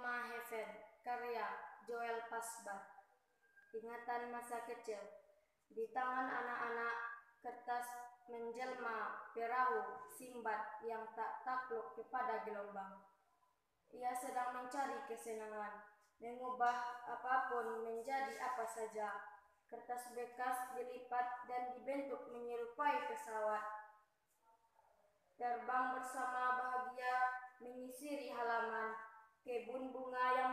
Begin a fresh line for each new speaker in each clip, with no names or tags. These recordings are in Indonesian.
Rumah Heaven, karya Joel Pasbah. Ingatan masa kecil. Di tangan anak-anak, kertas menjelma perahu Simbad yang tak takluk kepada gelombang. Ia sedang mencari kesenangan, mengubah apapun menjadi apa saja. Kertas bekas dilipat dan dibentuk menyerupai pesawat. Terbang bersama bahagia menyisiri halaman, kebun bunga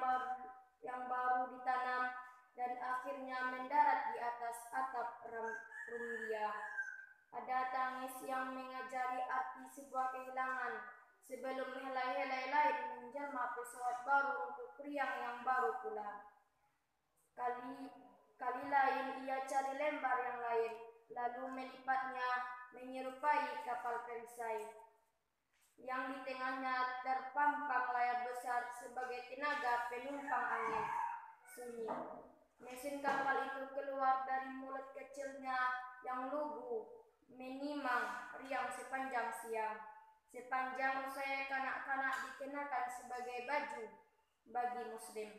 yang baru ditanam, dan akhirnya mendarat di atas atap rumbia. Ada tangis yang mengajari arti sebuah kehilangan, sebelum helai-helai lain menjelma pesawat baru untuk riang yang baru pula. Kali lain ia cari lembar yang lain, lalu melipatnya menyerupai kapal perisai, yang di tengahnya terpampang layar besar sebagai tenaga penumpang angin sunyi. Mesin kapal itu keluar dari mulut kecilnya yang lugu, menimang riang sepanjang siang, sepanjang usai kanak-kanak dikenakan sebagai baju bagi muslim.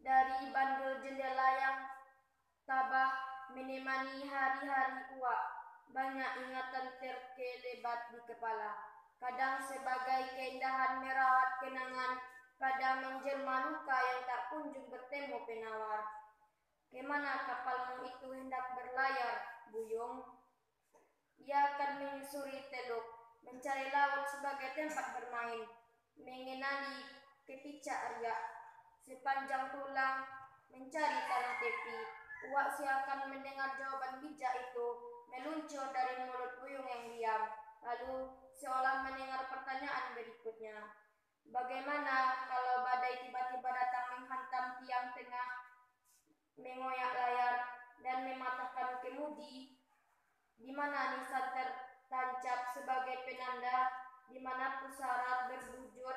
Dari bandul jendela yang tabah menemani hari-hari uak, banyak ingatan terkelebat di kepala. Kadang sebagai keindahan merawat kenangan, kadang menjelma luka yang tak kunjung bertemu penawar. Kemana kapalmu itu hendak berlayar, Buyung? Ia akan menyusuri teluk, mencari laut sebagai tempat bermain, mengenali kepicak riak, sepanjang tulang mencari tanah tepi. Uak seakan mendengar jawaban bijak itu meluncur dari mulut Buyung yang diam, lalu seolah mendengar pertanyaan berikutnya. Bagaimana kalau badai tiba-tiba datang menghantam tiang tengah, mengoyak layar, dan mematahkan kemudi? Di mana nisan tertancap sebagai penanda, di mana pusara berbujur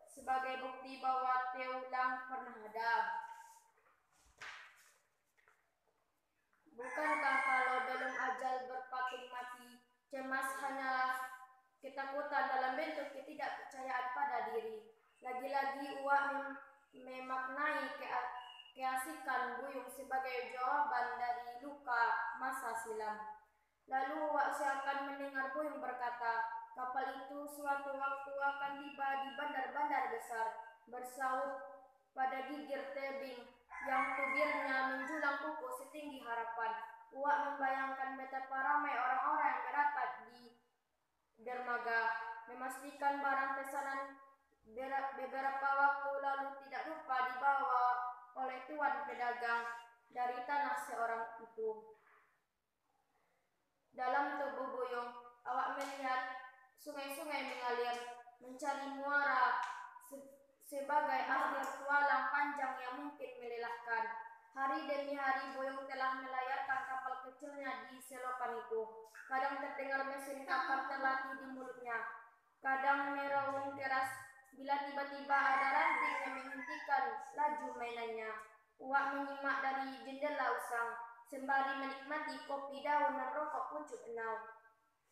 sebagai bukti bahwa Teulang pernah ada. Bukankah kalau belum ajal berpatung mati, cemas hanyalah ketakutan dalam bentuk ketidakpercayaan pada diri. Lagi-lagi uak memaknai keasikan Buyung sebagai jawaban dari luka masa silam. Lalu uak seakan mendengar Buyung berkata, kapal itu suatu waktu akan tiba di bandar-bandar besar, bersaut pada gigir tebing yang tubirnya menjulang kuku setinggi harapan. Uak membayangkan betapa ramai orang-orang yang merapat di dermaga, memastikan barang pesanan beberapa waktu lalu tidak lupa dibawa oleh tuan pedagang dari tanah seorang itu. Dalam tubuh Buyung, awak melihat sungai-sungai mengalir, mencari muara sebagai akhir tualang panjang yang mungkin melelahkan. Hari demi hari Buyung telah melayarkan kapal kecilnya di selokan itu. Kadang terdengar mesin kapal terlatih di mulutnya, kadang meraung keras bila tiba-tiba ada ranting yang menghentikan laju mainannya. Uak menyimak dari jendela usang, sembari menikmati kopi daun dan rokok pucuk enau.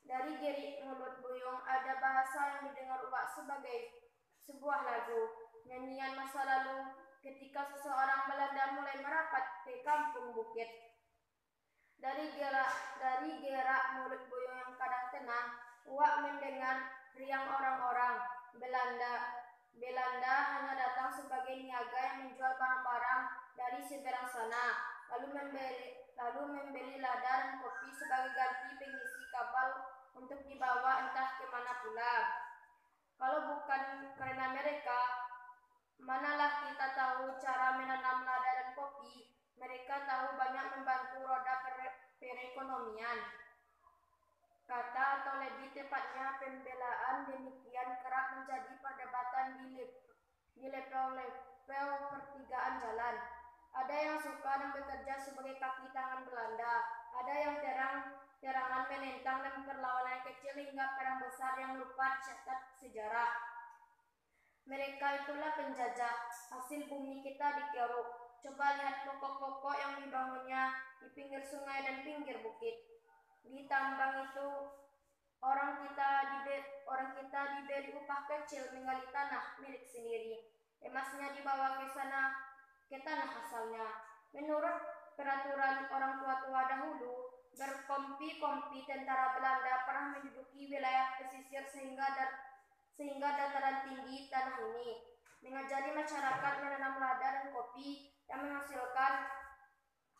Dari gerik mulut Buyung ada bahasa yang didengar uak sebagai sebuah lagu, nyanyian masa lalu ketika seseorang Belanda mulai merapat ke kampung bukit. Dari gerak mulut Buyung yang kadang tenang, uak mendengar riang orang-orang. Belanda hanya datang sebagai niaga yang menjual barang-barang dari seberang sana, lalu membeli lada dan kopi sebagai ganti pengisi kapal untuk dibawa entah kemana pula. Kalau bukan karena mereka, manalah kita tahu cara menanam lada dan kopi. Mereka tahu banyak membantu roda perekonomian. Kata atau lebih tepatnya pembelaan demikian kerap menjadi perdebatan di level pertigaan jalan. Ada yang suka dan bekerja sebagai kaki tangan Belanda, ada yang terang-terangan menentang dan perlawanan kecil hingga perang besar yang lupa dicatat sejarah. Mereka itulah penjajah, hasil bumi kita dikeruk. Coba lihat pokok-pokok yang dibangunnya di pinggir sungai dan pinggir bukit. Di tambang itu orang kita diberi upah kecil menggali tanah milik sendiri. emasnya dibawa ke tanah asalnya. Menurut peraturan orang tua dahulu, berkompi-kompi tentara Belanda pernah menduduki wilayah pesisir sehingga dataran tinggi tanah ini, mengajari masyarakat menanam lada dan kopi yang menghasilkan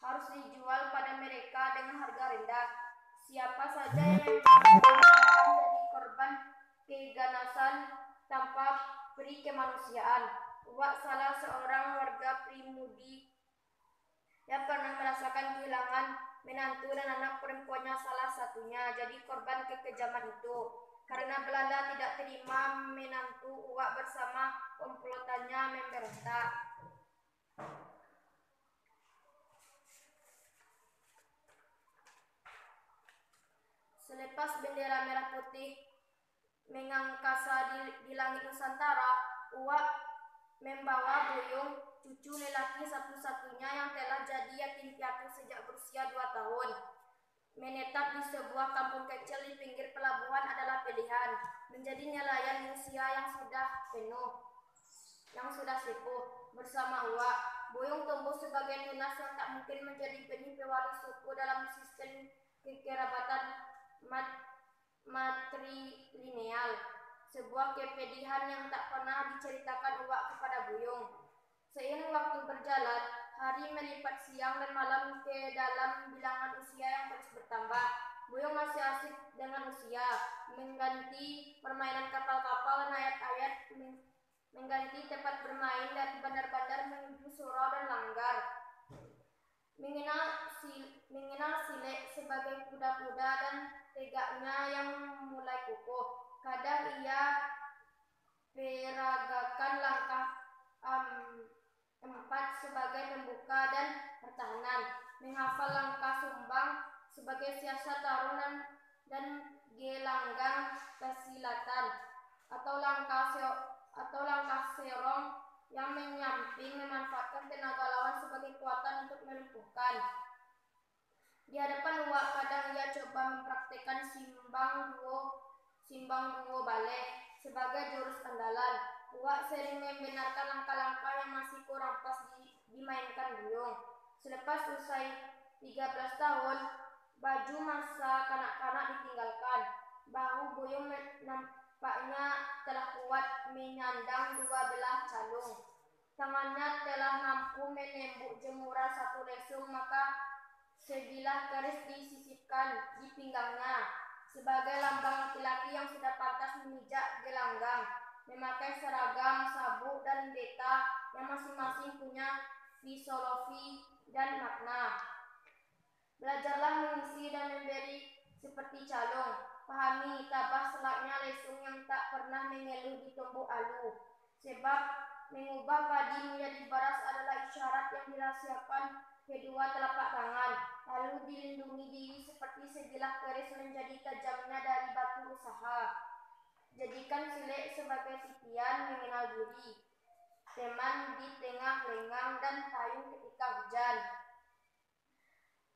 harus dijual pada mereka dengan harga rendah. Siapa saja yang akan menjadi korban keganasan tanpa peri kemanusiaan. Uwak salah seorang warga Primudi yang pernah merasakan kehilangan menantu dan anak perempuannya salah satunya jadi korban kekejaman itu. Karena Belanda tidak terima menantu Uwak bersama komplotannya memberontak. Selepas bendera merah putih mengangkasa di langit Nusantara, Uwak membawa Buyung, cucu lelaki satu-satunya yang telah jadi yatim piatu sejak berusia 2 tahun. Menetap di sebuah kampung kecil di pinggir pelabuhan adalah pilihan. Menjadi nelayan di usia yang sudah sepuh. Bersama Uwak, Buyung tumbuh sebagai tunas yang tak mungkin menjadi benih pewaris suku dalam sistem kekerabatan matrilineal. Sebuah kepedihan yang tak pernah diceritakan Uwak kepada Buyung. Seiring waktu berjalan, hari melipat siang dan malam ke dalam bilangan usia yang terus bertambah. Buyung masih asik dengan usia, mengganti permainan kapal-kapal dan ayat-ayat, mengganti tempat bermain dari bandar-bandar menuju surau dan langgar. Mengenal Silek sebagai kuda-kuda dan tegaknya yang mulai kukuh. Kadang ia peragakan langkah 4 sebagai pembuka dan pertahanan, menghafal langkah sumbang sebagai siasat tarung dan gelanggang kesilatan, atau langkah serong yang menyamping memanfaatkan tenaga lawan sebagai kekuatan untuk melumpuhkan. Di hadapan Uwak kadang ia coba mempraktikkan simbang duo balik sebagai jurus andalan. Uwak sering membenarkan langkah-langkah yang masih kurang pas dimainkan Buyung. Selepas usai 13 tahun, baju masa kanak-kanak ditinggalkan. Bahu Buyung nampaknya telah kuat menyandang 2 belah calung. Tangannya telah mampu menembuk jemuran satu lesung, maka sebilah keris disisipkan di pinggangnya sebagai lambang laki-laki yang sudah pantas memijak gelanggang, memakai seragam, sabuk, dan beta yang masing-masing punya filosofi dan makna. Belajarlah mengisi dan memberi seperti calung. Pahami tabah selaknya lesung yang tak pernah mengeluh di tumbuk alu. Sebab mengubah padi menjadi beras adalah isyarat yang dirahasiakan kedua telapak tangan, lalu dilindungi diri seperti sebilah keris menjadi tajamnya dari batu usaha. Jadikan Silek sebagai titian mengenal diri, teman di tengah lengang dan payung ketika hujan.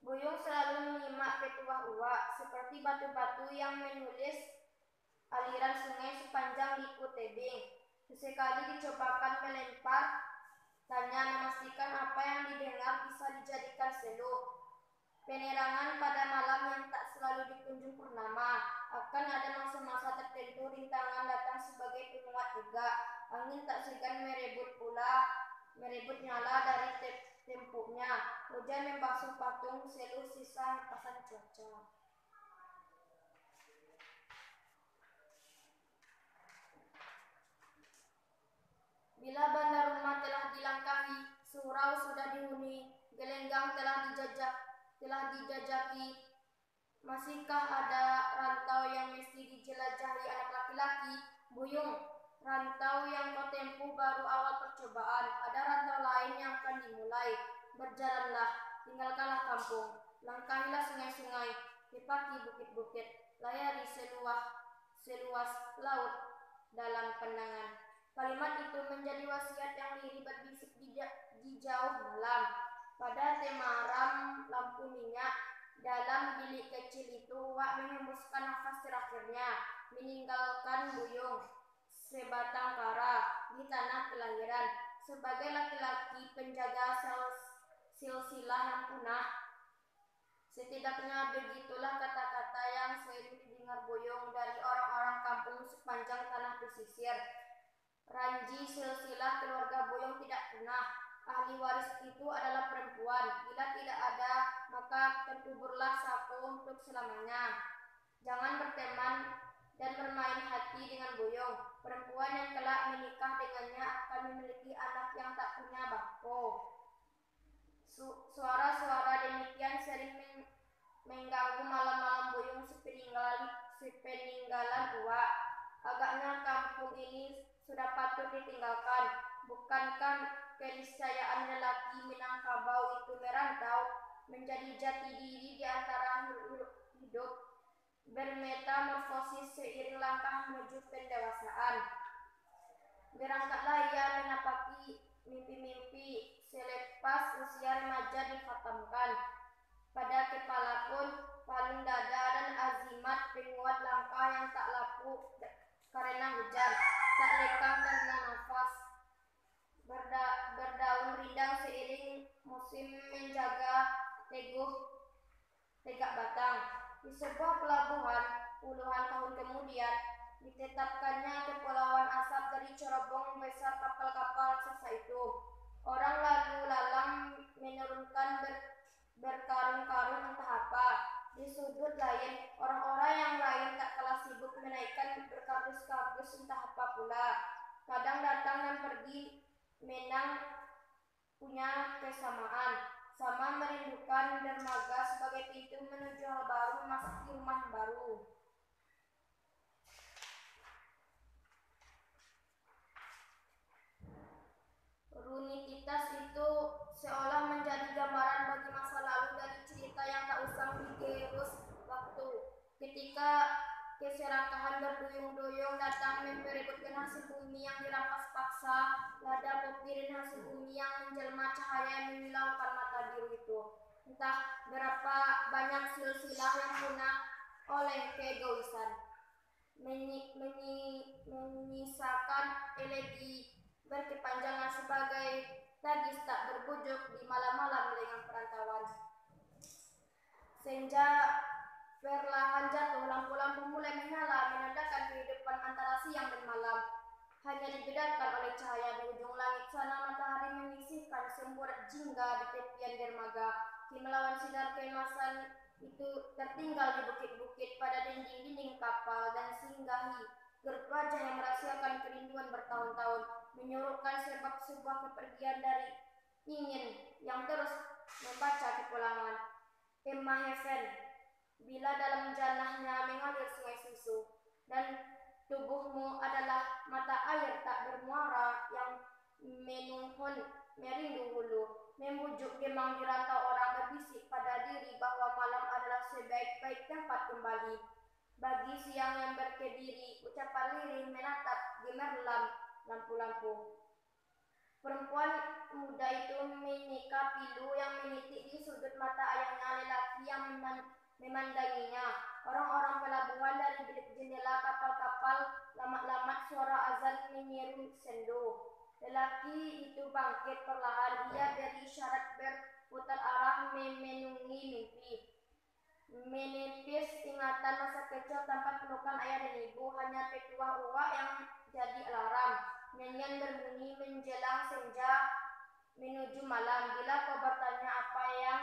Buyung selalu menyimak petuah Uwak seperti batu-batu yang menulis aliran sungai sepanjang liku tebing. Sesekali dicobakan melempar tanya, memastikan apa yang didengar bisa dijadikan seluruh penerangan pada malam yang tak selalu dikunjung purnama. Akan ada masa-masa tertentu rintangan datang sebagai penguat tegak. Angin tak segan merebut nyala dari tempuknya. Hujan membasuh patung seluruh sisa hempasan cuaca. Bila bandar rumah telah dilangkahi, surau sudah dihuni, gelenggang telah dijajaki, masihkah ada rantau yang mesti dijelajahi anak laki-laki? Buyung, rantau yang kau tempuh baru awal percobaan. Ada rantau lain yang akan dimulai. Berjalanlah, tinggalkanlah kampung, langkahilah sungai-sungai, kepaki bukit-bukit, layari seluas laut dalam pandangan. Kalimat itu menjadi wasiat yang lirih berbisik di jauh malam. Pada temaram lampu minyak dalam bilik kecil itu, Uwak menghembuskan nafas terakhirnya, meninggalkan Buyung sebatang kara di tanah tanah kelahiran. Sebagai laki-laki penjaga silsilah yang punah, setidaknya begitulah kata-kata yang sering didengar Boyong dari orang-orang kampung sepanjang tanah pesisir. Ranji silsilah keluarga Boyong tidak punah. Ahli waris itu adalah perempuan. Bila tidak ada, maka terkuburlah Sako untuk selamanya. Jangan berteman dan bermain hati dengan Boyong. Perempuan yang kelak menikah dengannya akan memiliki anak yang tak punya bako. Suara-suara demikian sering mengganggu malam-malam Boyong sepeninggalan uak. Agaknya kampung ini sudah patut ditinggalkan. Bukankah keniscayaan lelaki Minangkabau itu merantau, menjadi jati diri di antara hidup, bermetamorfosis seiring langkah menuju pendewasaan. Berangkatlah ia menapaki mimpi-mimpi selepas usia remaja dikhatamkan. Pada kepala pun palung dada dan azimat penguat langkah yang tak lapu karena hujan, tak lekang karena nafas. Berdaun rindang seiring musim menjaga tegak batang. Di sebuah pelabuhan puluhan tahun kemudian ditetapkannya Kepulauan Asap dari cerobong besar kapal-kapal raksasa itu. Orang lalu lalang menurunkan berkarung-karung entah apa. Di sudut lain, orang-orang yang lain tak kalah sibuk menaikkan berkardus-kardus entah apa pula. Kadang datang dan pergi, menang punya kesamaan. Sama merindukan dermaga sebagai pintu menuju hal baru, memasuki rumah yang baru. Rutinitas itu seolah menjadi gambaran bagi masa lalu dari cerita yang tak usang digerus waktu. Ketika keserakahan berduyung-duyung datang memperebutkan hasil bumi yang dirampas paksa, lada kopi dan hasil bumi yang menjelma cahaya yang memilaukan mata biru itu. Entah berapa banyak silsilah yang punah oleh keegoisan, menyisakan elegi berkepanjangan sebagai tagis tak berbujuk di malam-malam dengan perantauan. Senja perlahan jatuh, lampu-lampu mulai menyala menandakan kehidupan antara siang dan malam. Hanya dibedakan oleh cahaya di ujung langit sana matahari menyisihkan semburat jingga di tepian dermaga. Kimlauan sinar keemasan itu tertinggal di bukit-bukit pada dinding-dinding kapal dan singgahi gerut wajah yang merahasiakan kerinduan bertahun-tahun, menyuruhkan sebab sebuah kepergian dari ingin yang terus membaca kepulangan. Emma Heaven, bila dalam janahnya mengalir sungai susu, dan tubuhmu adalah mata air tak bermuara yang menuhun merindu hulu, membujuk gemang di rantau orang berbisik pada diri bahwa malam adalah sebaik-baik tempat kembali. Bagi siang yang berkediri, ucapan lirih menatap gemerlap lampu-lampu. Perempuan muda itu menyika pilu yang menitik di sudut mata ayahnya lelaki yang memandanginya. Orang-orang pelabuhan dari bilik jendela kapal-kapal lamat-lamat suara azan menyeru sendu. Lelaki itu bangkit perlahan, ia beri isyarat berputar arah memenungi mimpi. Menepis ingatan masa kecil tanpa pelukan ayah dan ibu, hanya petuah uak yang jadi alarm. Nyanyian berbunyi menjelang senja menuju malam. Bila kau bertanya apa yang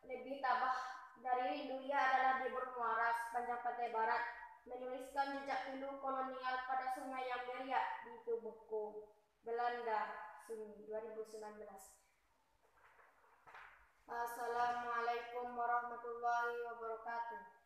lebih tabah dari rindu, ia adalah debur muara sepanjang pantai barat, menuliskan jejak pilu kolonial pada sungai yang beriak di tubuhku. Belanda, Sunyi, 2019. Assalamualaikum warahmatullahi wabarakatuh.